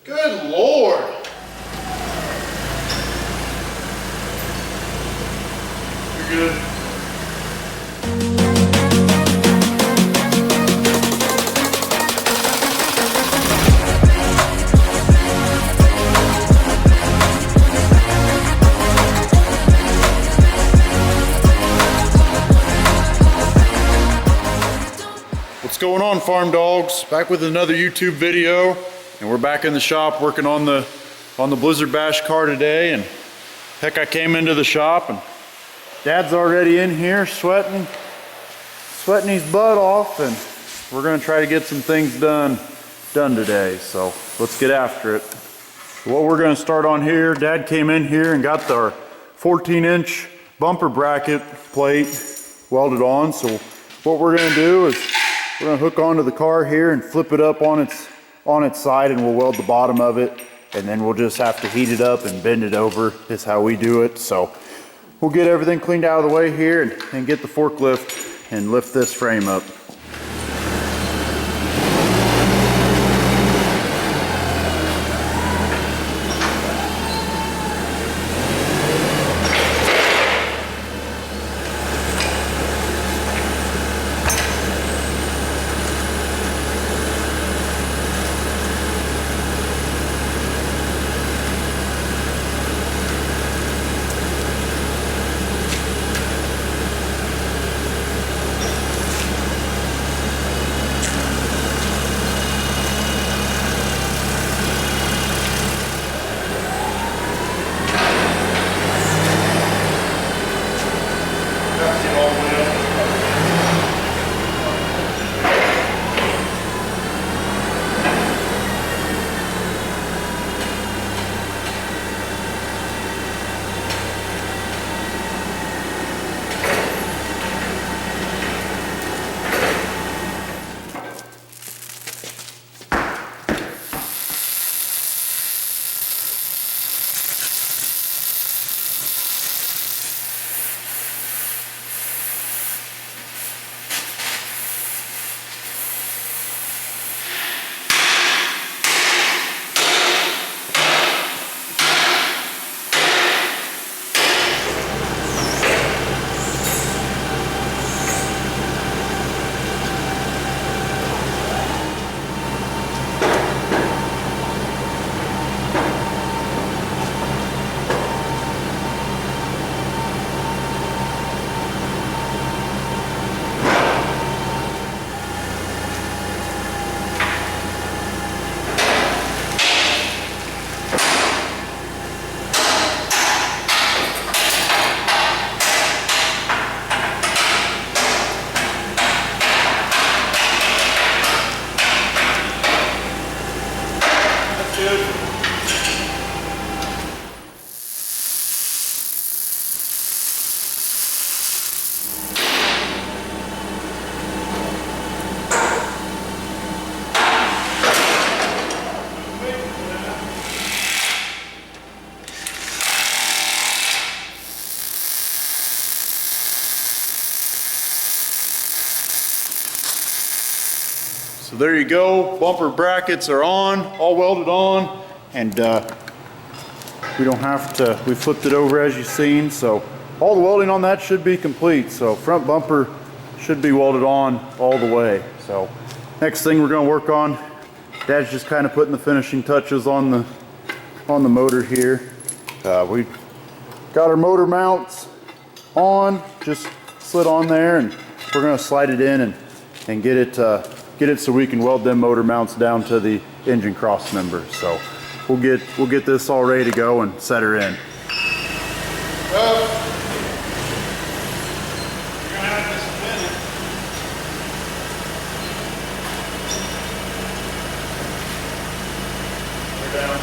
Good Lord. You're good. What's going on, Farm Dogs? Back with another YouTube video, and we're back in the shop working on the Blizzard Bash car today. And heck, I came into the shop and Dad's already in here sweating his butt off, and we're gonna try to get some things done today. So let's get after it. What we're gonna start on here, Dad came in here and got our 14-inch bumper bracket plate welded on. So what we're gonna do is we're gonna hook onto the car here and flip it up on its side, and we'll weld the bottom of it, and then we'll just have to heat it up and bend it over is how we do it. So we'll get everything cleaned out of the way here and get the forklift and lift this frame up. So there you go, bumper brackets are on, all welded on, and we don't have to, we flipped it over as you've seen, so all the welding on that should be complete. So front bumper should be welded on all the way. So next thing we're gonna work on, Dad's just kind of putting the finishing touches on the motor here. We got our motor mounts on, just slid on there, and we're gonna slide it in and get it so we can weld them motor mounts down to the engine cross members. So we'll get this all ready to go and set her in. You're gonna have this spinning. We're down.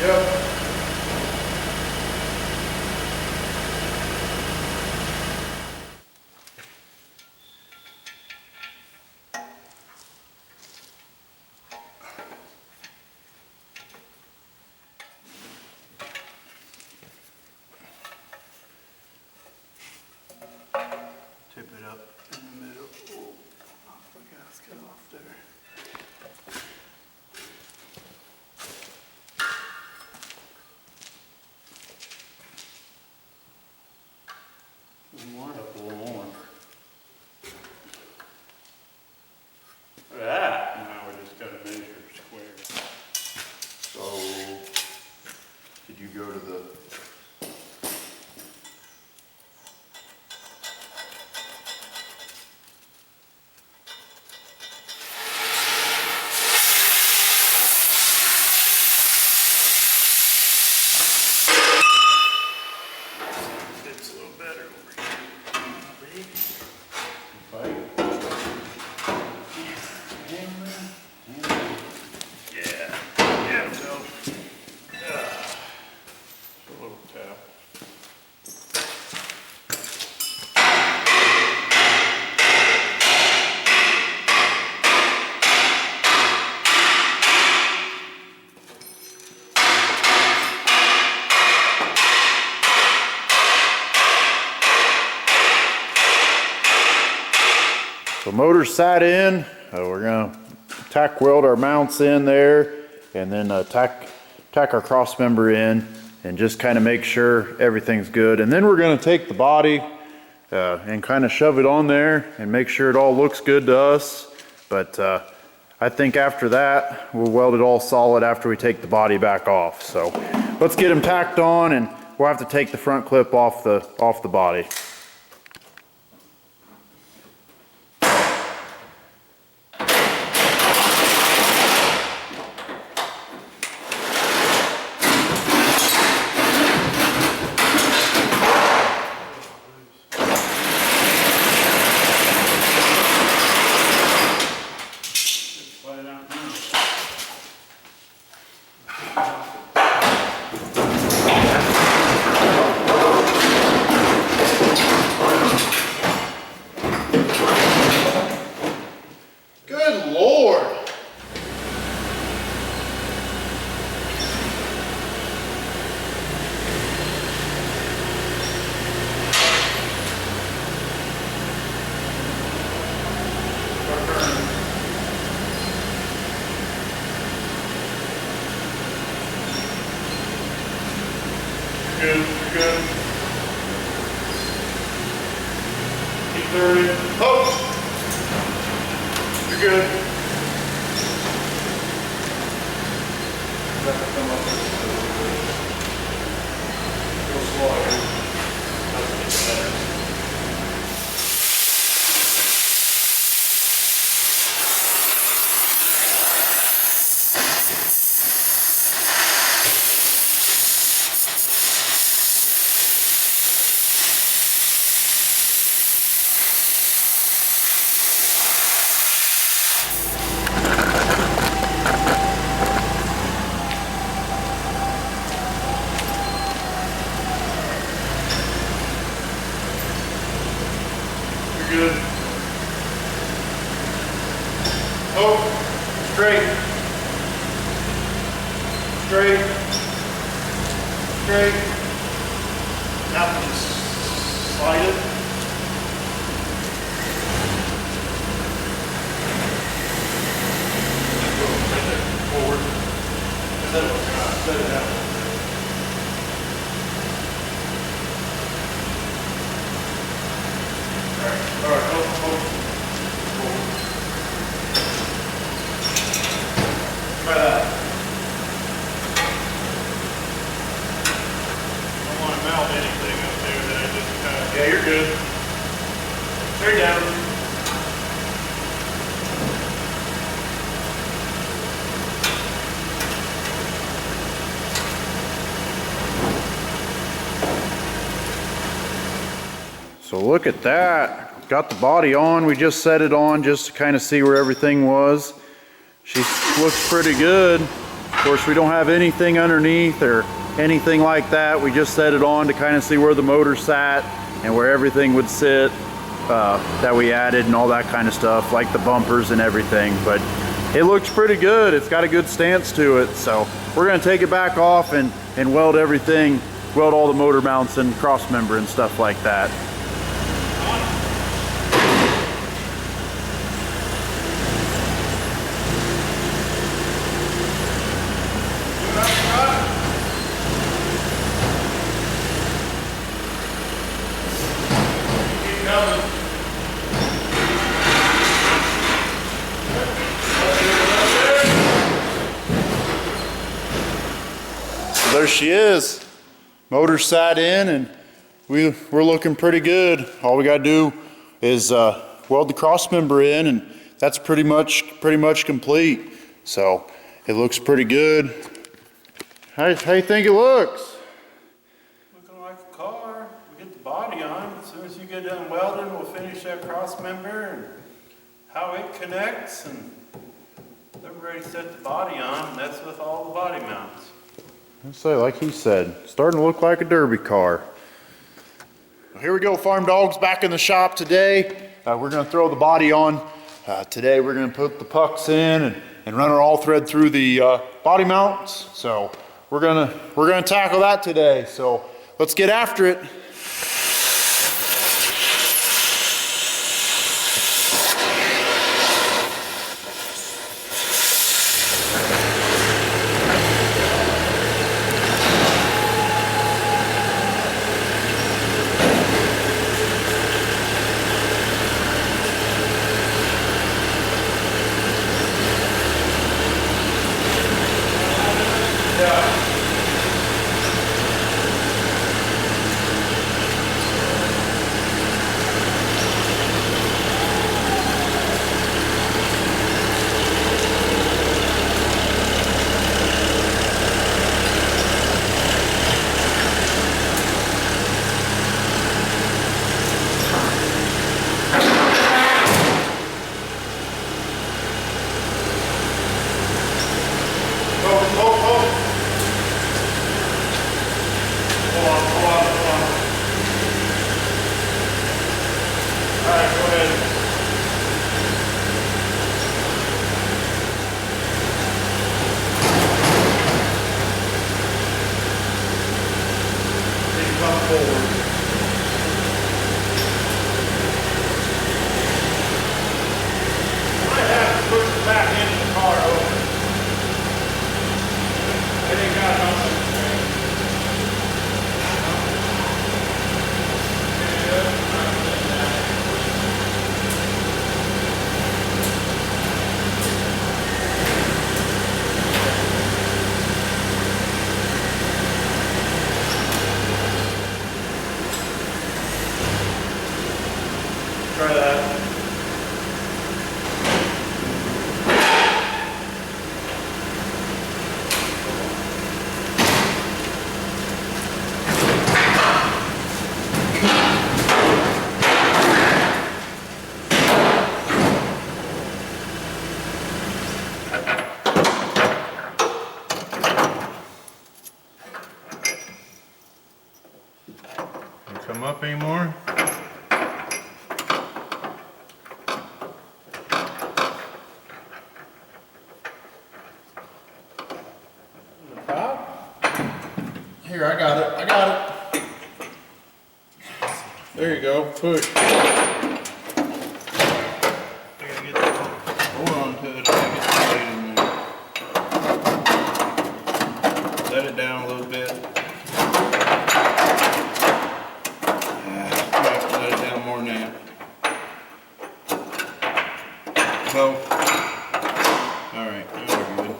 Yep. Tip it up in the middle. Oh, I forgot it's cut off there. Wind up a little more. Look at that. Now we just gotta measure square. So, did you go to the It's a little better over here. Yeah. Yeah, so. A little tap. So motor's sat in, we're gonna tack weld our mounts in there and then tack our cross member in and just kind of make sure everything's good. And then we're gonna take the body and kind of shove it on there and make sure it all looks good to us. But I think after that, we'll weld it all solid after we take the body back off. So let's get them tacked on, and we'll have to take the front clip off the body. Good Lord! Good, you're good. Keep turning. Oh! You're good. Have to come up with a little slower. That's better. Good. Oh, straight. Straight. Straight. Now just slide it. Forward. Set it out. All right, forward. Try that. I don't want to mount anything up there that I just kind of... Yeah, you're good. Straight down. So look at that. Got the body on. We just set it on just to kind of see where everything was. She looks pretty good. course, we don't have anything underneath or anything like that. We just set it on to kind of see where the motor sat and where everything would sit that we added and all that kind of stuff, like the bumpers and everything. But it looks pretty good. It's got a good stance to it. So we're gonna take it back off and weld everything, weld all the motor mounts and cross member and stuff like that. There she is. Motor sat in and we're looking pretty good. All we gotta do is weld the cross member in, and that's pretty much complete. So it looks pretty good. How you think it looks? Looking like a car. We get the body on. As soon as you get done welding, we'll finish that cross member and how it connects, and they're ready to set the body on. And that's with all the body mounts. Let's say, like he said, starting to look like a derby car. Here we go, Farm Dogs back in the shop today. We're gonna throw the body on. Today we're gonna put the pucks in and run our all thread through the body mounts. So we're gonna tackle that today. So let's get after it. Try that. Come up anymore? Here, I got it. There you go, push. I gotta get the hold on to it, I get the blade in there. Let it down a little bit. I have to let it down more than that. So, alright, now we're good.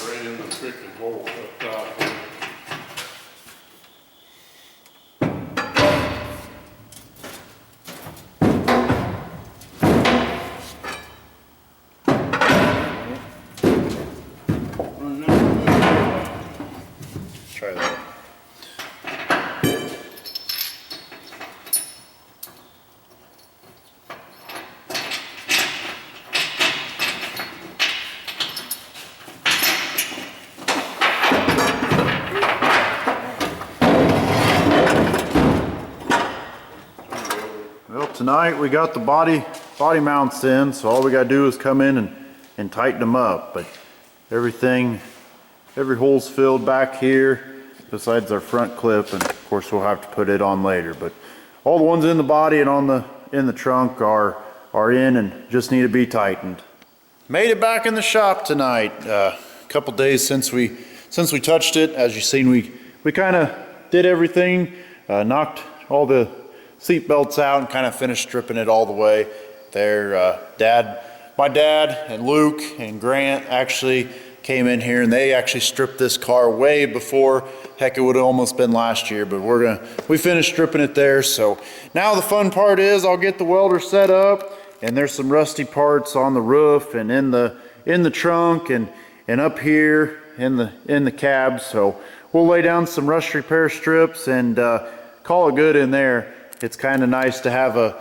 Right in the freaking hole up top. Try that. tonight we got the body mounts in, so all we gotta do is come in and tighten them up. But every hole's filled back here besides our front clip, and of course we'll have to put it on later. But all the ones in the body and in the trunk are in and just need to be tightened. Made it back in the shop tonight. A couple days since we touched it. As you've seen, we kind of did everything, knocked all the seat belts out and kind of finished stripping it all the way. There, my dad and Luke and Grant actually came in here and they actually stripped this car way before. Heck, it would have almost been last year, but we finished stripping it there. So now the fun part is I'll get the welder set up, and there's some rusty parts on the roof and in the trunk and up here in the cab. So we'll lay down some rust repair strips and call it good in there. It's kind of nice to have a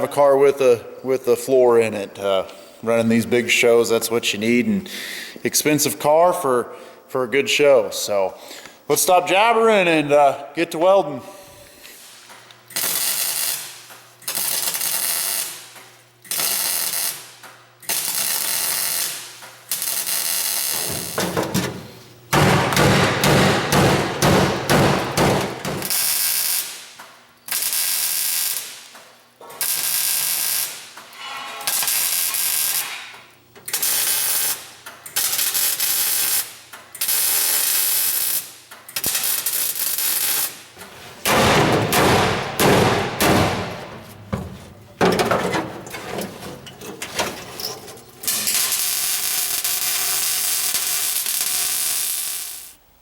car with a floor in it. Running these big shows, that's what you need, and expensive car for a good show. So let's stop jabbering and get to welding.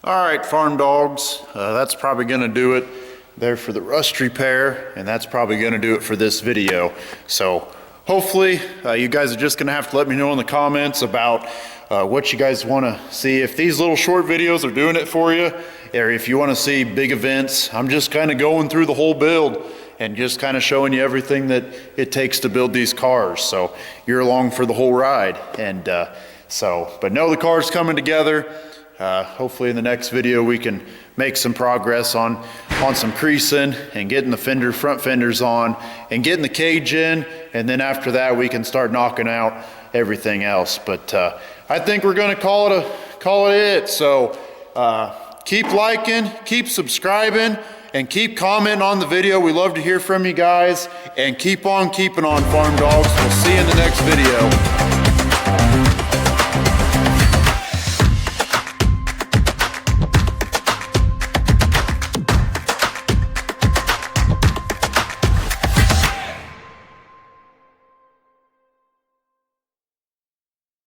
All right, Farm Dogs, that's probably gonna do it there for the rust repair, and that's probably gonna do it for this video. So hopefully you guys are just gonna have to let me know in the comments about what you guys wanna see. If these little short videos are doing it for you, or if you wanna see big events, I'm just kinda going through the whole build and just kind of showing you everything that it takes to build these cars. So you're along for the whole ride. And but know the car's coming together. Hopefully in the next video we can make some progress on some creasing and getting the front fenders on and getting the cage in, and then after that we can start knocking out everything else. But I think we're gonna call it it. So keep liking, keep subscribing, and keep commenting on the video. We love to hear from you guys, and keep on keeping on, Farm Dogs. We'll see you in the next video.